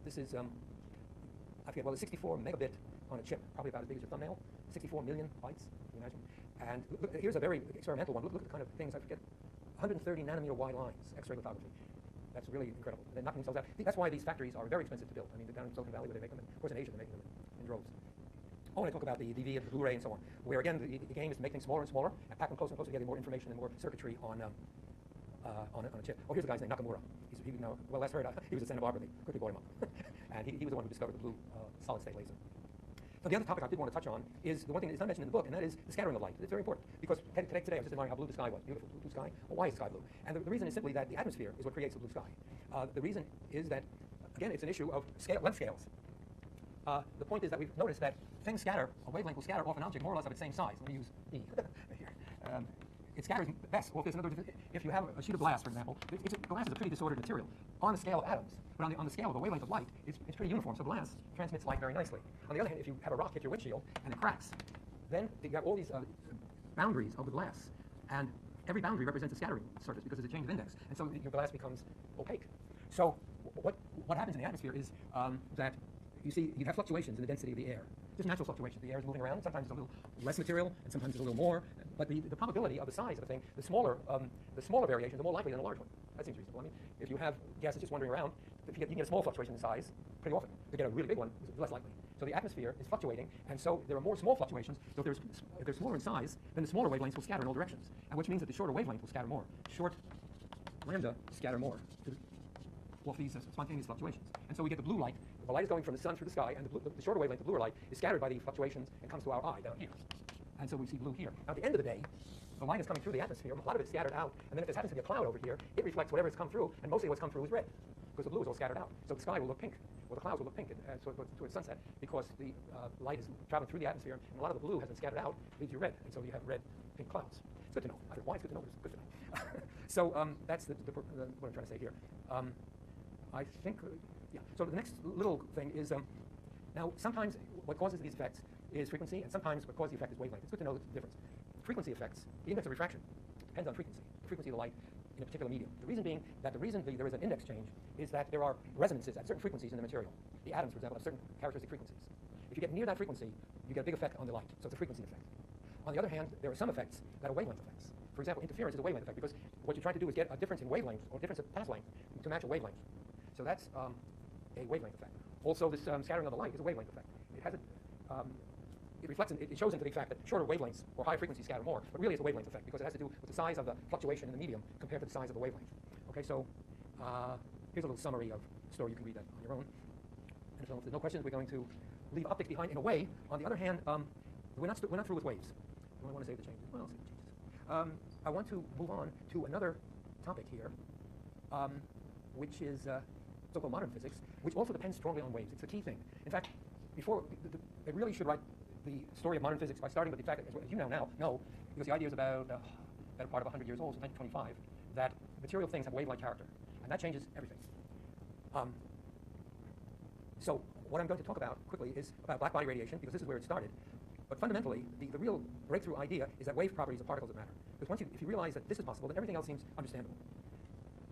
This is, I forget, well, it's 64 megabit on a chip, probably about as big as your thumbnail, 64 million bytes, can you imagine? And look, here's a very experimental one. Look at the kind of things, I forget, 130 nanometer wide lines, X-ray lithography. That's really incredible. They're knocking themselves out. That's why these factories are very expensive to build. I mean, down in Silicon Valley where they make them, and of course in Asia they're making them in droves. I want to talk about the DVD and the Blu-ray and so on, where again the game is to make things smaller and smaller and pack them closer and closer, getting more information and more circuitry on a chip. Oh, here's a guy's name, Nakamura. Well, last heard, he was at Santa Barbara. They quickly bought him up. And he was the one who discovered the blue solid-state laser. So the other topic I did want to touch on is the one thing that's not mentioned in the book, and that is the scattering of light. It's very important, because today I was just admiring how blue the sky was. Beautiful blue sky. Well, why is the sky blue? And the reason is simply that the atmosphere is what creates the blue sky. The reason is that, again, it's an issue of length scales. The point is that we've noticed that things scatter, a wavelength will scatter off an object more or less of its same size. Let me use E here. It scatters best. Well, if you have a sheet of glass, for example, glass is a pretty disordered material on the scale of atoms, but on the scale of the wavelength of light, it's pretty uniform. So glass transmits light very nicely. On the other hand, if you have a rock hit your windshield and it cracks, then you have all these boundaries of the glass, and every boundary represents a scattering surface because it's a change of index, and so your glass becomes opaque. So what happens in the atmosphere is that you have fluctuations in the density of the air. Just natural fluctuations. The air is moving around. Sometimes there's a little less material, and sometimes there's a little more. But the probability of the size of the thing, the smaller variations are more likely than a large one. That seems reasonable. I mean, if you have gases just wandering around, you can get a small fluctuation in size pretty often. To get a really big one is less likely. So the atmosphere is fluctuating, and so there are more small fluctuations. So if they're smaller in size, then the smaller wavelengths will scatter in all directions, and which means that the shorter wavelength will scatter more. Short lambda scatter more off these spontaneous fluctuations. And so we get the blue light. The light is going from the sun through the sky, and the shorter wavelength, the bluer light, is scattered by the fluctuations and comes to our eye down here. And so we see blue here. Now, at the end of the day, the light is coming through the atmosphere. A lot of it is scattered out, and then if there happens to be a cloud over here, it reflects whatever has come through, and mostly what's come through is red, because the blue is all scattered out. So the sky will look pink, or the clouds will look pink so it goes to its sunset, because the light is traveling through the atmosphere, and a lot of the blue has been scattered out, leaves you red, and so you have red, pink clouds. It's good to know. I don't know why it's good to know, but it's good to know. So that's what I'm trying to say here. I think, yeah. So the next little thing is, now sometimes what causes these effects is frequency, and sometimes what causes the effect is wavelength. It's good to know the difference. Frequency effects, the index of refraction, depends on frequency, the frequency of the light in a particular medium. The reason being that there is an index change is that there are resonances at certain frequencies in the material. The atoms, for example, have certain characteristic frequencies. If you get near that frequency, you get a big effect on the light, so it's a frequency effect. On the other hand, there are some effects that are wavelength effects. For example, interference is a wavelength effect because what you're trying to do is get a difference in wavelength or difference of path length to match a wavelength. So that's a wavelength effect. Also, this scattering of the light is a wavelength effect. It has it shows into the fact that shorter wavelengths or high frequencies scatter more, but really it's a wavelength effect because it has to do with the size of the fluctuation in the medium compared to the size of the wavelength. Okay, so here's a little summary of the story. You can read that on your own. And if there's no questions, we're going to leave optics behind in a way. On the other hand, we're not through with waves. We want to save the changes. Well, I'll save the changes. I want to move on to another topic here, which is so-called modern physics, which also depends strongly on waves. It's a key thing. In fact, they really should write the story of modern physics by starting with the fact that, as you now know, because the idea is about better part of 100 years old, so 1925, that material things have wave-like character, and that changes everything. So what I'm going to talk about quickly is about black body radiation, because this is where it started. But fundamentally, the real breakthrough idea is that wave properties of particles that matter. Because if you realize that this is possible, then everything else seems understandable.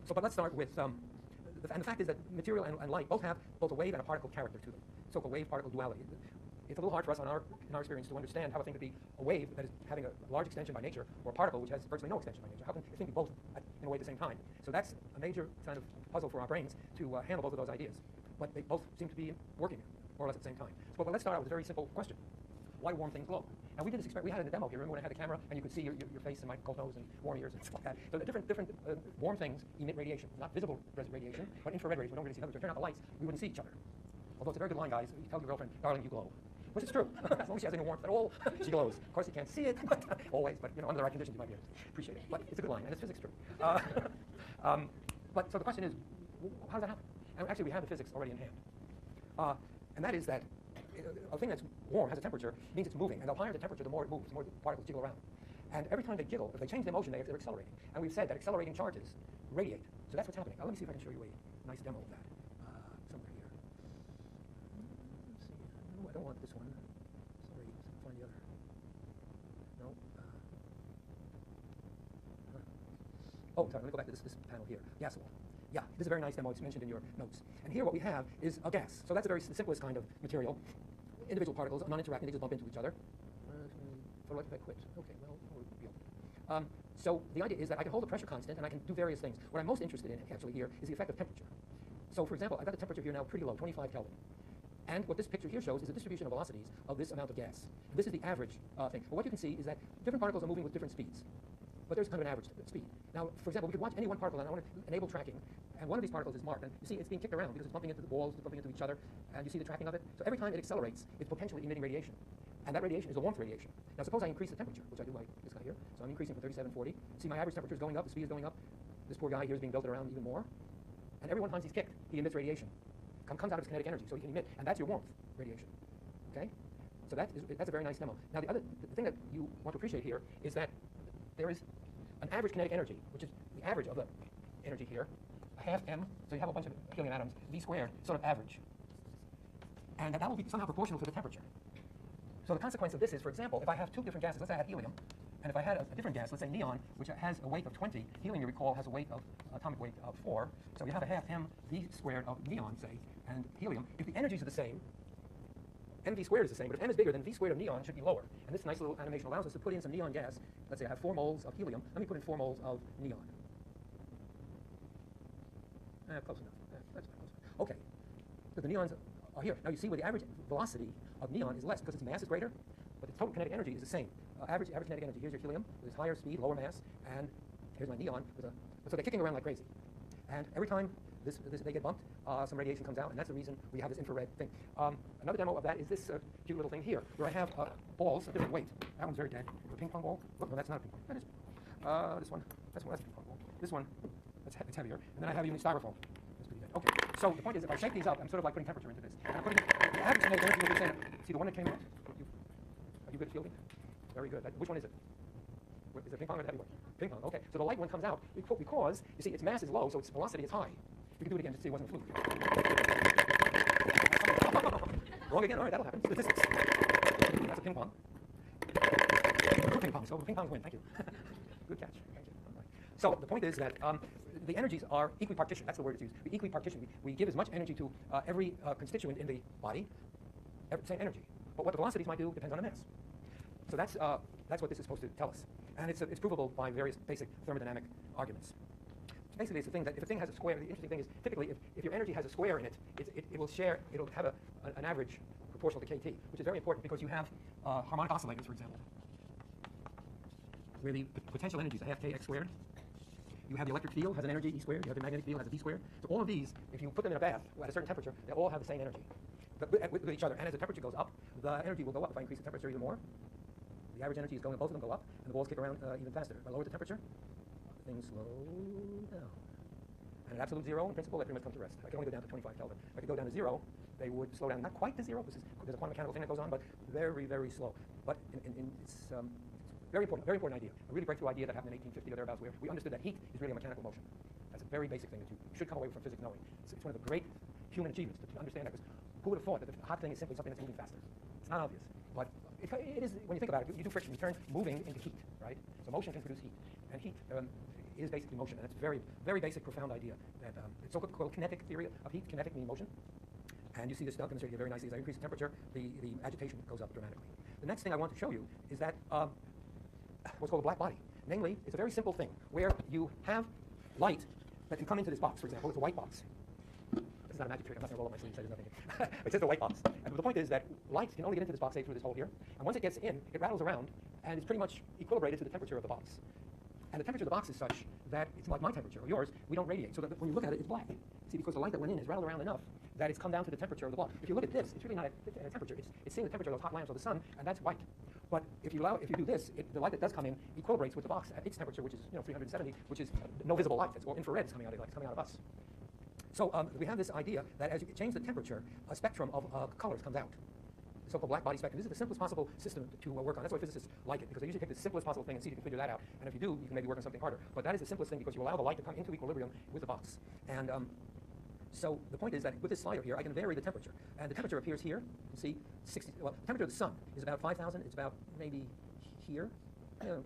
So, but let's start with, and the fact is that material and light both have both a wave and a particle character to them, so-called wave-particle duality. It's a little hard for us in our experience to understand how a thing could be a wave that is having a large extension by nature, or a particle which has virtually no extension by nature. How can a thing be both in a way at the same time? So that's a major kind of puzzle for our brains to handle both of those ideas. But they both seem to be working more or less at the same time. So, but let's start out with a very simple question. Why do warm things glow? Now we did this experiment. We had it in a demo here. Remember when I had the camera and you could see your face and my cold nose and warm ears and stuff like that. So the different warm things emit radiation, not visible radiation, but infrared radiation. We don't really see them. If you turn out the lights, we wouldn't see each other. Although it's a very good line, guys. You tell your girlfriend, darling, you glow. Which is true. As long as she has any warmth at all, she glows. Of course, you can't see it, but always. But under the right conditions, you might be able to appreciate it. But it's a good line, and it's physics true. But so the question is, how does that happen? And actually, we have the physics already in hand. And that is that a thing that's warm, has a temperature, means it's moving. And the higher the temperature, the more it moves, the more the particles jiggle around. And every time they jiggle, if they change their motion, they're accelerating. And we've said that accelerating charges radiate. So that's what's happening. Now let me see if I can show you a nice demo of that somewhere here. Let's see. No, I don't want this one. Sorry, let's find the other. No. Oh, sorry, let me go back to this panel here. Gas wall. Yeah, this is a very nice demo. It's mentioned in your notes. And here what we have is a gas. So that's a very simplest kind of material. Individual particles, non-interacting, they just bump into each other. What if I quit? Okay, well, we'll be open. So the idea is that I can hold the pressure constant and I can do various things. What I'm most interested in actually here is the effect of temperature. So for example, I've got the temperature here now pretty low, 25 Kelvin. And what this picture here shows is the distribution of velocities of this amount of gas. And this is the average thing. But what you can see is that different particles are moving with different speeds. But there's kind of an average speed. Now, for example, we could watch any one particle, and I want to enable tracking, and one of these particles is marked. And you see it's being kicked around because it's bumping into the walls, it's bumping into each other, and you see the tracking of it. So every time it accelerates, it's potentially emitting radiation. And that radiation is a warmth radiation. Now, suppose I increase the temperature, which I do like this guy here. So I'm increasing from 3740. See, my average temperature is going up, the speed is going up. This poor guy here is being belted around even more. And every one time he's kicked, he emits radiation. Comes out of his kinetic energy, so he can emit, and that's your warmth radiation. Okay? So that's a very nice demo. Now, the thing that you want to appreciate here is that there is an average kinetic energy, which is the average of the energy here, a half m. So you have a bunch of helium atoms, v squared, sort of average. And that will be somehow proportional to the temperature. So the consequence of this is, for example, if I have two different gases, let's say I had helium, and if I had a different gas, let's say neon, which has a weight of 20, helium, you recall, has a weight of atomic weight of 4. So you have a half m v squared of neon, say, and helium. If the energies are the same, mv squared is the same, but if m is bigger, then v squared of neon should be lower. And this nice little animation allows us to put in some neon gas. Let's say I have 4 moles of helium. Let me put in 4 moles of neon. Close enough. That's not close enough. Okay. So the neons are here. Now you see where the average velocity of neon is less because its mass is greater, but the total kinetic energy is the same. Average kinetic energy. Here's your helium with its higher speed, lower mass, and here's my neon with so they're kicking around like crazy. And every time they get bumped, some radiation comes out, and that's the reason we have this infrared thing. Another demo of that is this cute little thing here, where I have balls of different weight. That one's very dead. A ping pong ball. Look, no, that's not a ping pong. That is. That's a ping pong ball. This one, it's heavier. And then I have even styrofoam. That's pretty dead. Okay, so the point is, if I shake these up, I'm sort of like putting temperature into this. And I'm putting the average kinetic energy will be saying, see the one that came out. Are you good at fielding? Very good. Which one is it? Is it ping pong or the heavy one? Ping pong. Okay. So the light one comes out because you see its mass is low, so its velocity is high. We can do it again to see it wasn't a fluke. Wrong again. All right, that'll happen. Statistics. That's a ping pong. Good ping pong. So ping pongs win. Thank you. Good catch. Thank you. All right. So the point is that the energies are equipartitioned. That's the word it's used. We equipartition. We give as much energy to every constituent in the body, same energy. But what the velocities might do depends on the mass. So that's what this is supposed to tell us. And it's provable by various basic thermodynamic arguments. So basically, it's the thing that if a thing has a square, the interesting thing is typically if your energy has a square in it, it'll have an average proportional to kT, which is very important because you have harmonic oscillators, for example, where the potential energy is a half kx squared. You have the electric field has an energy E squared. You have the magnetic field has a V squared. So all of these, if you put them in a bath at a certain temperature, they all have the same energy with each other. And as the temperature goes up, the energy will go up. If I increase the temperature even more, the average energy is going, both of them go up, and the balls kick around even faster. If I lower the temperature, things slow down. And at absolute zero, in principle, they pretty much come to rest. I can only go down to 25 Kelvin. If I could go down to 0, they would slow down. Not quite to 0, because there's a quantum mechanical thing that goes on, but very, very slow. But it's very important idea. A really breakthrough idea that happened in 1850 or thereabouts, where we understood that heat is really a mechanical motion. That's a very basic thing that you should come away from physics knowing. It's one of the great human achievements to understand that, because who would have thought that the hot thing is simply something that's moving faster? It's not obvious. But it is, when you think about it, you do friction, you turn moving into heat, right? So motion can produce heat. And heat is basically motion. And it's a very, very basic, profound idea. That it's so-called kinetic theory of heat. Kinetic meaning motion. And you see this demonstrated here very nicely. As I increase the temperature, the agitation goes up dramatically. The next thing I want to show you is that what's called a black body. Namely, it's a very simple thing where you have light that can come into this box, for example. It's a white box. This is not a magic trick. I'm not going to roll up my sleeve and say there's nothing in. It's just a white box. And the point is that light can only get into this box, say, through this hole here. And once it gets in, it rattles around, and it's pretty much equilibrated to the temperature of the box. And the temperature of the box is such that it's like my temperature or yours. We don't radiate. So that when you look at it, it's black. See, because the light that went in has rattled around enough that it's come down to the temperature of the block. If you look at this, it's really not a temperature. It's seeing the temperature of those hot lamps of the sun, and that's white. But if you do this, the light that does come in equilibrates with the box at its temperature, which is 370, which is no visible light. It's all infrared. It's coming out of it, like it's coming out of us. So we have this idea that as you change the temperature, a spectrum of colors comes out. The so-called black body spectrum. This is the simplest possible system to work on. That's why physicists like it, because they usually take the simplest possible thing and see if you can figure that out. And if you do, you can maybe work on something harder. But that is the simplest thing because you allow the light to come into equilibrium with the box. And so the point is that with this slider here, I can vary the temperature. And the temperature appears here. You can see the temperature of the sun is about 5,000. It's about maybe here.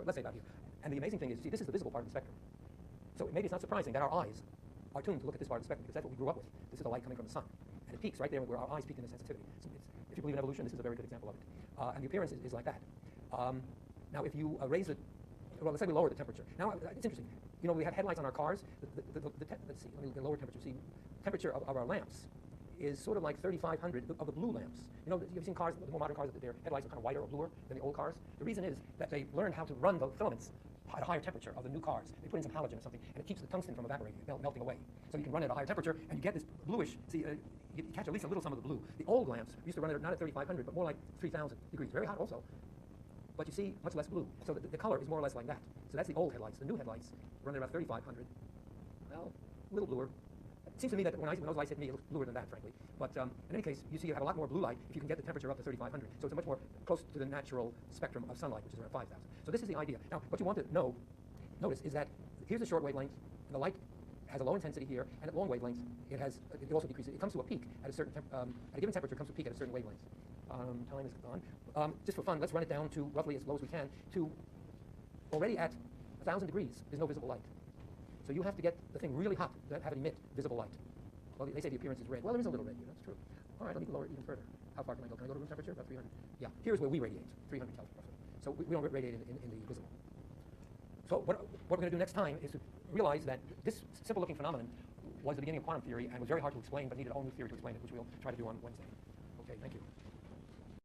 Let's say about here. And the amazing thing is, see, this is the visible part of the spectrum. So maybe it's not surprising that our eyes are tuned to look at this part of the spectrum because that's what we grew up with. This is the light coming from the sun. And it peaks right there where our eyes peak in the sensitivity. So if you believe in evolution, this is a very good example of it. And the appearance is like that. Now, if you raise it, well, let's say we lower the temperature. Now, it's interesting. You know, we have headlights on our cars. Let's see, let me look at lower temperature. See, temperature of our lamps is sort of like 3,500 of the blue lamps. You know, you've seen cars, the more modern cars, their headlights are kind of whiter or bluer than the old cars. The reason is that they learned how to run the filaments at a higher temperature of the new cars. They put in some halogen or something, and it keeps the tungsten from evaporating, melting away. So you can run it at a higher temperature, and you get this bluish, see, you catch at least a little some of the blue. The old lamps used to run it not at 3,500, but more like 3,000 degrees. Very hot also, but you see much less blue. So the color is more or less like that. So that's the old headlights. The new headlights run at about 3,500. Well, a little bluer. It seems to me that when those lights hit me, it looks bluer than that, frankly. But in any case, you see you have a lot more blue light if you can get the temperature up to 3,500. So it's a much more close to the natural spectrum of sunlight, which is around 5,000. So this is the idea. Now, what you want to notice is that here's the short wavelength, and the light has a low intensity here, and at long wavelengths, it also decreases. It comes to a peak at a certain at a given temperature. It comes to a peak at a certain wavelength. Time is gone. Just for fun, let's run it down to roughly as low as we can to already at 1,000 degrees. There's no visible light. So you have to get the thing really hot to have it emit visible light. Well, they say the appearance is red. Well, there is a little red here. That's true. All right, let me lower it even further. How far can I go? Can I go to room temperature? About 300. Yeah, here's where we radiate, 300 Kelvin roughly. So we don't radiate in the visible. So what we're going to do next time is to realize that this simple-looking phenomenon was the beginning of quantum theory and was very hard to explain, but needed a whole new theory to explain it, which we'll try to do on Wednesday. Okay, thank you.